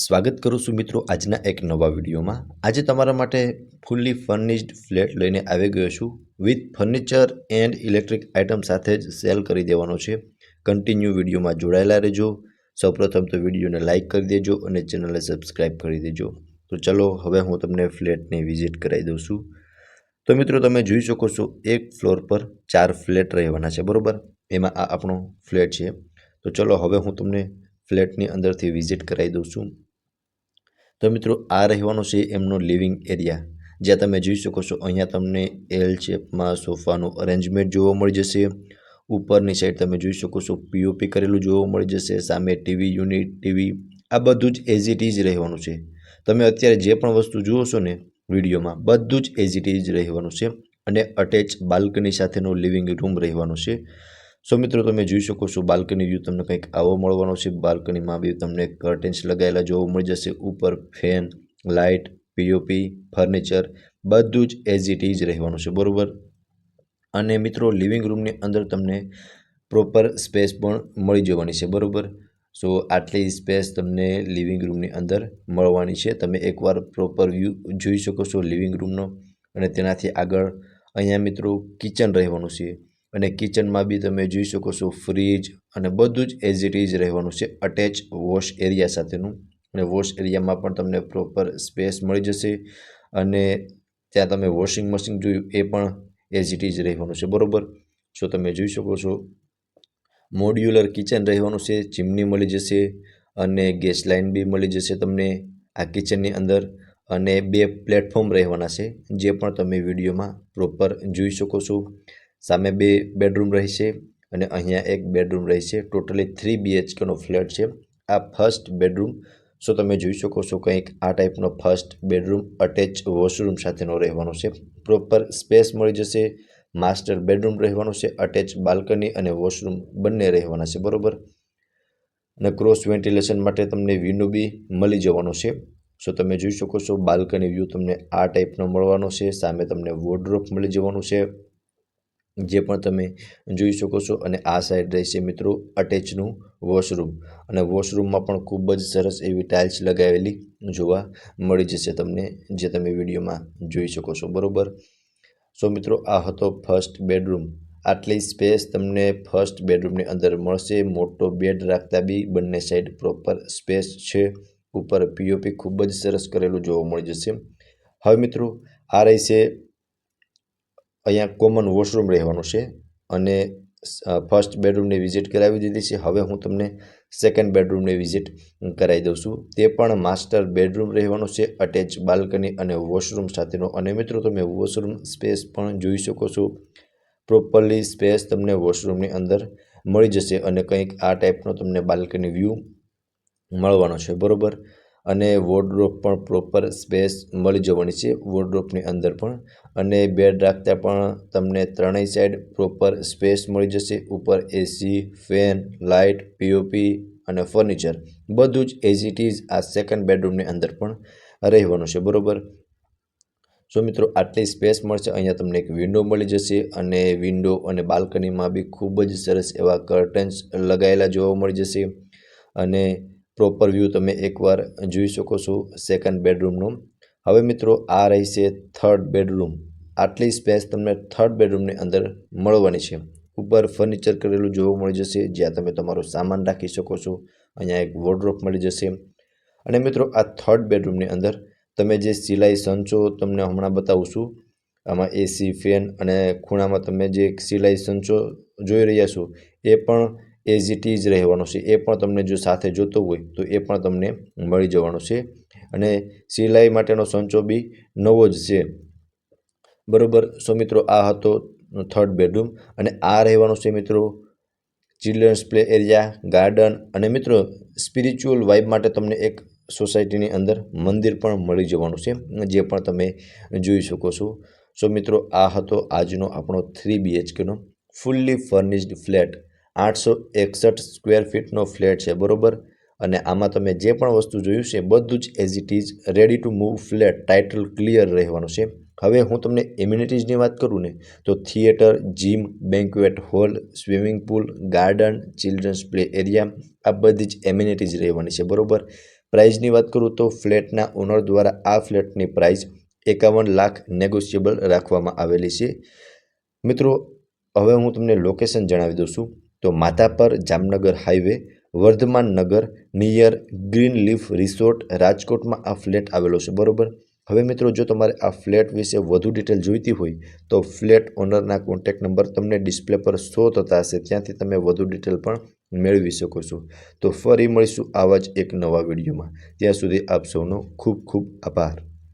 સ્વાગત કરું છું મિત્રો આજના એક નવા વિડીયોમાં। આજે તમારા માટે ફૂલ્લી ફર્નિશ્ડ ફ્લેટ લઈને આવી ગયો છું with furniture and electric item સાથે જ સેલ કરી દેવાનો છે। કન્ટિન્યુ વિડીયોમાં જોડાયેલા રહેજો। સૌપ્રથમ તો વિડીયોને લાઇક કરી દેજો અને ચેનલને સબસ્ક્રાઇબ કરી દેજો। તો ચલો હવે હું તમને ફ્લેટની વિઝિટ કરાવી દઉં છું। તો મિત્રો તમે જોઈ શકો છો એક ફ્લોર પર 4 ફ્લેટ રહેવાના છે, બરોબર। એમાં આ આપણો ફ્લેટ છે। તો ચલો હવે હું તમને ફ્લેટની અંદરથી વિઝિટ કરાવી દઉં છું। તો મિત્રો આ રહેવાનો છે એમનો લિવિંગ એરિયા, જ્યાં તમે જોઈ શકો છો અહીંયા તમને એલ શેપમાં સોફાનું અરેન્જમેન્ટ જોવા મળી જશે। ઉપરની સાઈડ તમે જોઈ શકો છો પીઓપી કરેલું જોવા મળી જશે। સામે ટીવી યુનિટ, ટીવી, આ બધું જ એઝ ઇટ ઇઝ રહેવાનું છે। તમે અત્યારે જે પણ વસ્તુ જુઓ છો ને વિડીયોમાં, બધું જ એઝ ઇટ ઇઝ રહેવાનું છે અને અટેચ બાલ્કની સાથેનો લિવિંગ રૂમ રહેવાનો છે। સો મિત્રો તમે જોઈ શકો છો બાલ્કની વ્યૂ તમને કંઈક આવો મળવાનો છે। બાલ્કનીમાં બી તમને કર્ટેન્સ લગાવેલા જોવા મળી જશે। ઉપર ફેન, લાઇટ, પીઓપી, ફર્નિચર બધું જ એઝ ઇટ ઇઝ રહેવાનું છે, બરોબર। અને મિત્રો લિવિંગ રૂમની અંદર તમને પ્રોપર સ્પેસ પણ મળી જવાની છે, બરોબર। સો આટલી સ્પેસ તમને લિવિંગ રૂમની અંદર મળવાની છે। તમે એકવાર પ્રોપર વ્યૂ જોઈ શકો છો લિવિંગ રૂમનો। અને તેનાથી આગળ અહીંયા મિત્રો કિચન રહેવાનું છે અને કિચનમાં બી તમે જોઈ શકો છો ફ્રીજ અને બધું જ એઝ ઇટ ઇઝ રહેવાનું છે અટેચ વોશ એરિયા સાથેનું। અને વોશ એરિયામાં પણ તમને પ્રોપર સ્પેસ મળી જશે અને ત્યાં તમે વોશિંગ મશીન જોયું એ પણ એઝ ઇટ ઇઝ રહેવાનું છે, બરોબર। સો તમે જોઈ શકો છો મોડ્યુલર કિચન રહેવાનું છે, ચીમની મળી જશે અને ગેસ લાઇન બી મળી જશે તમને આ કિચનની અંદર। અને 2 પ્લેટફોર્મ રહેવાના છે, જે પણ તમે વિડીયોમાં પ્રોપર જોઈ શકો છો। સામે 2 બેડરૂમ રહેશે અને અહીંયા એક બેડરૂમ રહેશે। ટોટલી 3 BHKનો ફ્લેટ છે આ ફર્સ્ટ બેડરૂમ। સો તમે જોઈ શકો છો કંઈક આ ટાઈપનો ફર્સ્ટ બેડરૂમ અટેચ વોશરૂમ સાથેનો રહેવાનો છે। પ્રોપર સ્પેસ મળી જશે। માસ્ટર બેડરૂમ રહેવાનું છે, અટેચ બાલ્કની અને વોશરૂમ બંને રહેવાના છે, બરોબર। અને ક્રોસ વેન્ટિલેશન માટે તમને વિન્ડો બી મળી જવાનો છે। સો તમે જોઈ શકો છો બાલ્કની વ્યૂ તમને આ ટાઈપનો મળવાનો છે। સામે તમને વોર્ડરોબ મળી જવાનું છે, જે પણ તમે જોઈ શકો છો। અને આ સાઈડ રહેશે મિત્રો અટેચનું વોશરૂમ અને વોશરૂમમાં પણ ખૂબ જ સરસ એવી ટાઇલ્સ લગાવેલી જોવા મળી જશે તમને, જે તમે વિડીયોમાં જોઈ શકો છો, બરોબર। સો મિત્રો આ હતો ફર્સ્ટ બેડરૂમ। આટલી સ્પેસ તમને ફર્સ્ટ બેડરૂમની અંદર મળશે। મોટો બેડ રાખતા બી બંને સાઈડ પ્રોપર સ્પેસ છે। ઉપર પીઓપી ખૂબ જ સરસ કરેલું જોવા મળી જશે। હવે મિત્રો આ રહેશે અહીંયા કોમન વોશરૂમ રહેવાનું છે અને ફર્સ્ટ બેડરૂમની વિઝિટ કરાવી દીધી છે। હવે હું તમને સેકન્ડ બેડરૂમની વિઝિટ કરાવી દઉં છું। તે પણ માસ્ટર બેડરૂમ રહેવાનું છે, અટેચ બાલ્કની અને વોશરૂમ સાથેનો। અને મિત્રો તમે વોશરૂમ સ્પેસ પણ જોઈ શકો છો, પ્રોપરલી સ્પેસ તમને વોશરૂમની અંદર મળી જશે અને કંઈક આ ટાઈપનો તમને બાલ્કની વ્યૂ મળવાનો છે, બરોબર। અને વોર્ડરોબ પણ પ્રોપર સ્પેસ મળી જવાની છે વોર્ડરોબની અંદર પણ। અને બેડ રાખતા પણ તમને ત્રણેય સાઈડ પ્રોપર સ્પેસ મળી જશે। ઉપર એસી, ફેન, લાઇટ, પીઓપી અને ફર્નિચર બધું જ એઝ ઇટ ઇઝ આ સેકન્ડ બેડરૂમની અંદર પણ રહેવાનું છે, બરોબર। સો મિત્રો આટલી સ્પેસ મળશે। અહીંયા તમને એક વિન્ડો મળી જશે અને વિન્ડો અને બાલ્કનીમાં બી ખૂબ જ સરસ એવા કર્ટન્સ લગાવેલા જોવા મળી જશે અને પ્રોપર વ્યૂ તમે એકવાર જોઈ શકો છો સેકન્ડ બેડરૂમનો। હવે મિત્રો આ રહેશે થર્ડ બેડરૂમ। આટલી સ્પેસ તમને થર્ડ બેડરૂમની અંદર મળવાની છે। ઉપર ફર્નિચર કરેલું જોવા મળી જશે, જ્યાં તમે તમારો સામાન રાખી શકો છો। અહીંયા એક વોર્ડરોબ મળી જશે અને મિત્રો આ થર્ડ બેડરૂમની અંદર તમે જે સિલાઈ સંચો તમને હમણાં બતાવું છું, આમાં એસી, ફેન અને ખૂણામાં તમે જે સિલાઈ સંચો જોઈ રહ્યા છો એ પણ એઝ ઇટ ઇઝ રહેવાનો છે। એ પણ તમને જો સાથે જોતો હોય તો એ પણ તમને મળી જવાનો છે અને સિલાઈ માટેનો સંચો બી નવો જ છે, બરોબર। સો મિત્રો આ હતો થર્ડ બેડરૂમ અને આ રહેવાનો છે મિત્રો ચિલ્ડ્રન્સ પ્લે એરિયા, ગાર્ડન અને મિત્રો સ્પિરિચ્યુઅલ વાઇબ માટે તમને એક સોસાયટીની અંદર મંદિર પણ મળી જવાનું છે, જે પણ તમે જોઈ શકો છો। સો મિત્રો આ હતો આજનો આપણો 3 BHKનો ફૂલ્લી ફર્નિશ્ડ ફ્લેટ। 861 સ્ક્વેર ફીટનો ફ્લેટ છે, બરોબર। અને આમાં તમે જે પણ વસ્તુ જોયું છે બધું જ as it is ready to move flat, title clear રહેવાનું છે। હવે હું તમને એમ્યુનિટીઝની વાત કરું ને તો theatre, gym, banquet hall, swimming pool, garden, children's play area આ બધી જ એમ્યુનિટીઝ રહેવાની છે, બરોબર। પ્રાઇઝની વાત કરું તો ફ્લેટના ઓનર દ્વારા આ ફ્લેટની પ્રાઇસ 51 લાખ નેગોશિયેબલ રાખવામાં આવેલી છે। મિત્રો હવે હું તમને લોકેશન જણાવી દઉં છું તો માધાપર જામનગર હાઈવે વર્ધમાન નગર નિયર ગ્રીન લીફ રિસોર્ટ રાજકોટમાં આ ફ્લેટ આવેલો છે બરોબર। હવે મિત્રો જો તમારે આ ફ્લેટ વિશે વધુ ડિટેલ જોઈતી હોય તો ફ્લેટ ઓનરના કોન્ટેક્ટ નંબર તમને ડિસ્પ્લે પર શો થતા હશે, ત્યાંથી તમે વધુ ડિટેલ પણ મેળવી શકો છો। તો ફરી મળીશું આવા જ એક નવા વિડીયોમાં, ત્યાં સુધી આપ સૌનો ખૂબ ખૂબ આભાર।